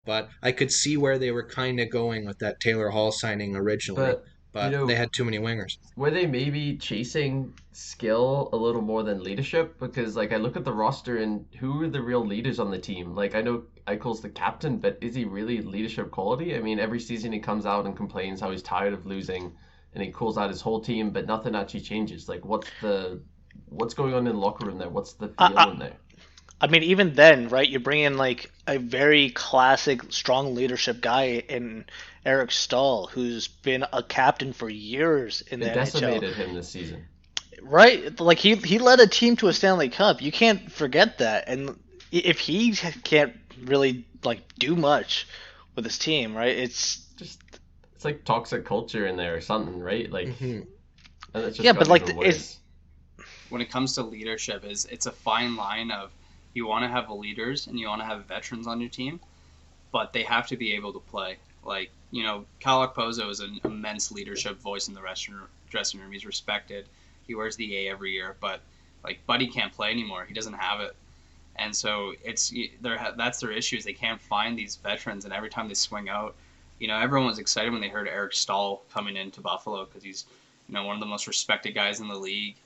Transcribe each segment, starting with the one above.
but I could see where they were kind of going with that Taylor Hall signing originally, But you but they know, had too many wingers. were they maybe chasing skill a little more than leadership? Because like I look at the roster and who are the real leaders on the team? Like I know Eichel's the captain, but is he really leadership quality? I mean, every season he comes out and complains how he's tired of losing, and he calls out his whole team, but nothing actually changes. Like what's going on in the locker room there? What's the I, feel I in there? I mean, even then, right? You bring in like a very classic, strong leadership guy in Eric Stahl, who's been a captain for years in They the NHL, decimated him this season. right? Like he led a team to a Stanley Cup. You can't forget that. And if he can't really like do much with his team, right? Just it's like toxic culture in there or something, right? Like, Hmm. and it's just Yeah, but gotten like even it's worse. When it comes to leadership, is it's a fine line of you want to have leaders and you want to have veterans on your team, but they have to be able to play. Like, Cal Pozo is an immense leadership voice in the dressing room. He's respected. He wears the A every year, but like Buddy can't play anymore. He doesn't have it. And so that's their issue is they can't find these veterans, and every time they swing out, everyone was excited when they heard Eric Stahl coming into Buffalo because he's one of the most respected guys in the league,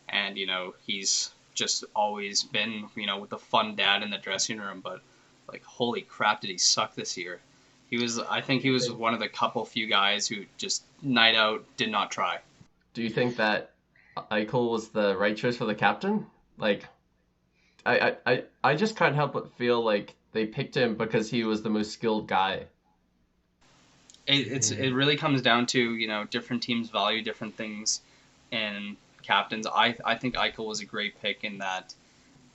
and he's just always been with the fun dad in the dressing room. But like, holy crap, did he suck this year? I think he was one of the couple few guys who just night out did not try. Do you think that Eichel was the right choice for the captain? Like, I just can't help but feel like they picked him because he was the most skilled guy. It really comes down to different teams value different things in captains. I think Eichel was a great pick in that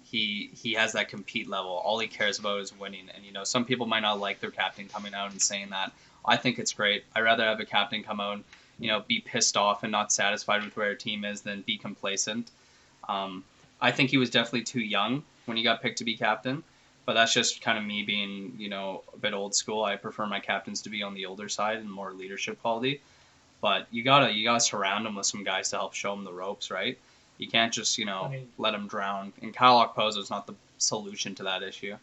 he has that compete level. All he cares about is winning. And some people might not like their captain coming out and saying that. I think it's great. I'd rather have a captain come out and be pissed off and not satisfied with where a team is than be complacent. I think he was definitely too young when he got picked to be captain, but that's just kind of me being a bit old school. I prefer my captains to be on the older side and more leadership quality. But you gotta surround them with some guys to help show them the ropes, right? You can't just I mean, let them drown. And Kyle Okposo is not the solution to that issue.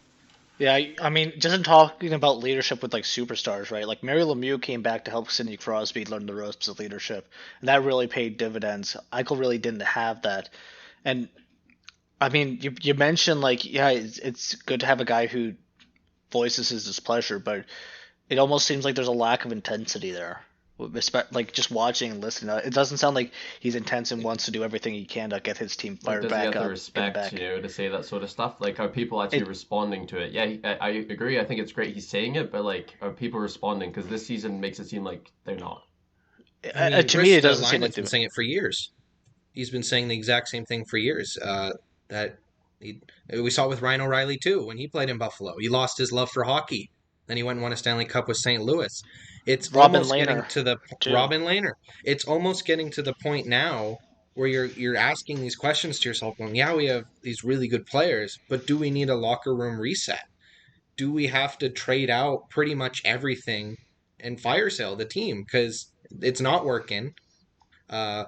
yeah. I mean, just in talking about leadership with like superstars, right? Like Mary Lemieux came back to help Sidney Crosby learn the ropes of leadership, and that really paid dividends. Eichel really didn't have that, and I mean, you mentioned like yeah, it's good to have a guy who voices his displeasure, but it almost seems like there's a lack of intensity there. Like just watching and listening, it doesn't sound like he's intense and wants to do everything he can to get his team Like, fired does he back have the up in the respect, back. to say that sort of stuff? Like, are people actually It responding to it? Yeah, I agree. I think it's great he's saying it, but like, are people responding? Because this season makes it seem like they're not. I mean, to me Chris it doesn't seem like Lineman's been saying it for years. He's been saying the exact same thing for years. That he, we saw it with Ryan O'Reilly too when he played in Buffalo. He lost his love for hockey. Then he went and won a Stanley Cup with St. Louis. It's Robin almost getting Lehner to the too. Robin Lehner. It's almost getting to the point now where you're asking these questions to yourself, going, "Yeah, we have these really good players, but do we need a locker room reset? Do we have to trade out pretty much everything and fire sale the team because it's not working?" Uh,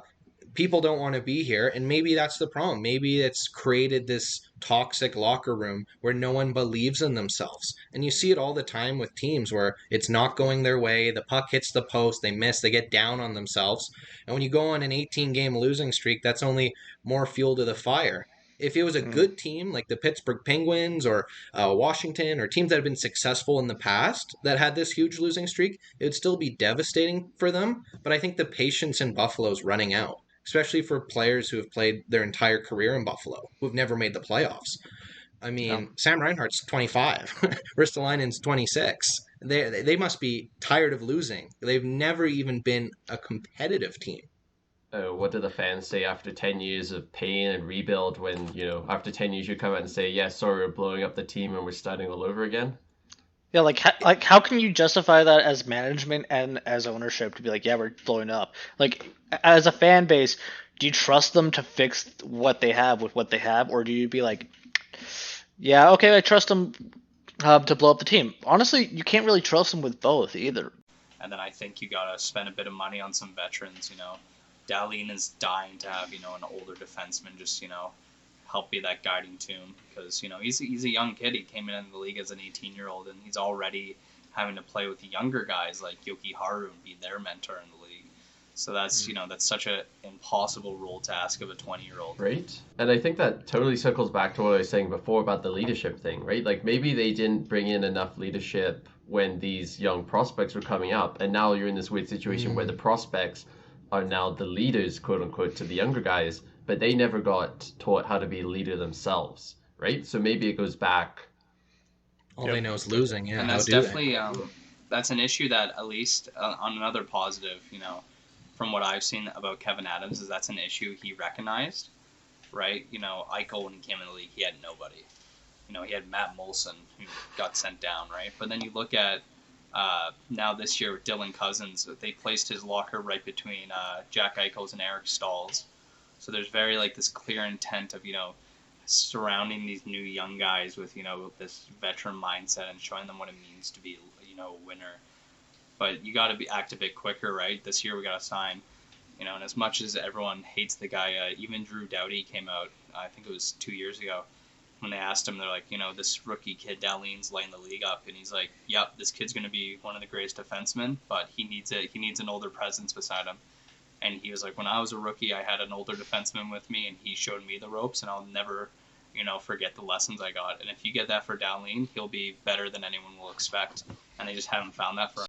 People don't want to be here, and maybe that's the problem. Maybe it's created this toxic locker room where no one believes in themselves, and you see it all the time with teams where it's not going their way, the puck hits the post, they miss, they get down on themselves, and when you go on an 18 game losing streak, that's only more fuel to the fire. If it was a Mm. good team like the Pittsburgh Penguins or Washington or teams that have been successful in the past that had this huge losing streak, it would still be devastating for them. But I think the patience in Buffalo is running out, especially for players who have played their entire career in Buffalo, who have never made the playoffs. I Yeah. mean, Sam Reinhart's 25, Ristolainen's 26. They must be tired of losing. They've never even been a competitive team. What do the fans say after 10 years of pain and rebuild when, after 10 years you come out and say, yeah, sorry, we're blowing up the team and we're starting all over again? Yeah, like how can you justify that as management and as ownership to be like, yeah, we're blowing up? Like as a fan base, do you trust them to fix what they have with what they have, or do you be like, yeah, okay, I trust them to blow up the team? Honestly, you can't really trust them with both either. And then I think you gotta spend a bit of money on some veterans. Dahlin is dying to have an older defenseman just help be that guiding tune, because he's a young kid. He came in the league as an 18-year-old, and he's already having to play with the younger guys like Yoki Haru and be their mentor in the league. So that's such an impossible role to ask of a 20-year-old. Right. And I think that totally circles back to what I was saying before about the leadership thing, right? Like maybe they didn't bring in enough leadership when these young prospects were coming up, and now you're in this weird situation where the prospects are now the leaders, quote unquote, to the younger guys, but they never got taught how to be a leader themselves, right? So maybe it goes back. All they know is losing. Yeah, And how that's do definitely that's an issue that, at least on another positive, from what I've seen about Kevin Adams, is that's an issue he recognized, right? Eichel, when he came in the league, he had nobody. He had Matt Molson, who got sent down, right? But then you look at now this year with Dylan Cousins, they placed his locker right between Jack Eichel's and Eric Stahl's. So there's very this clear intent of surrounding these new young guys with this veteran mindset and showing them what it means to be a winner. But you got to act a bit quicker, right? This year we got to sign. And as much as everyone hates the guy, even Drew Doughty came out, I think it was 2 years ago, when they asked him, they're like, this rookie kid, Dahlin's lighting the league up. And he's like, yep, this kid's going to be one of the greatest defensemen, but he needs an older presence beside him. And he was like, when I was a rookie, I had an older defenseman with me, and he showed me the ropes, and I'll never, forget the lessons I got. And if you get that for Dahlin, he'll be better than anyone will expect. And they just haven't found that for him.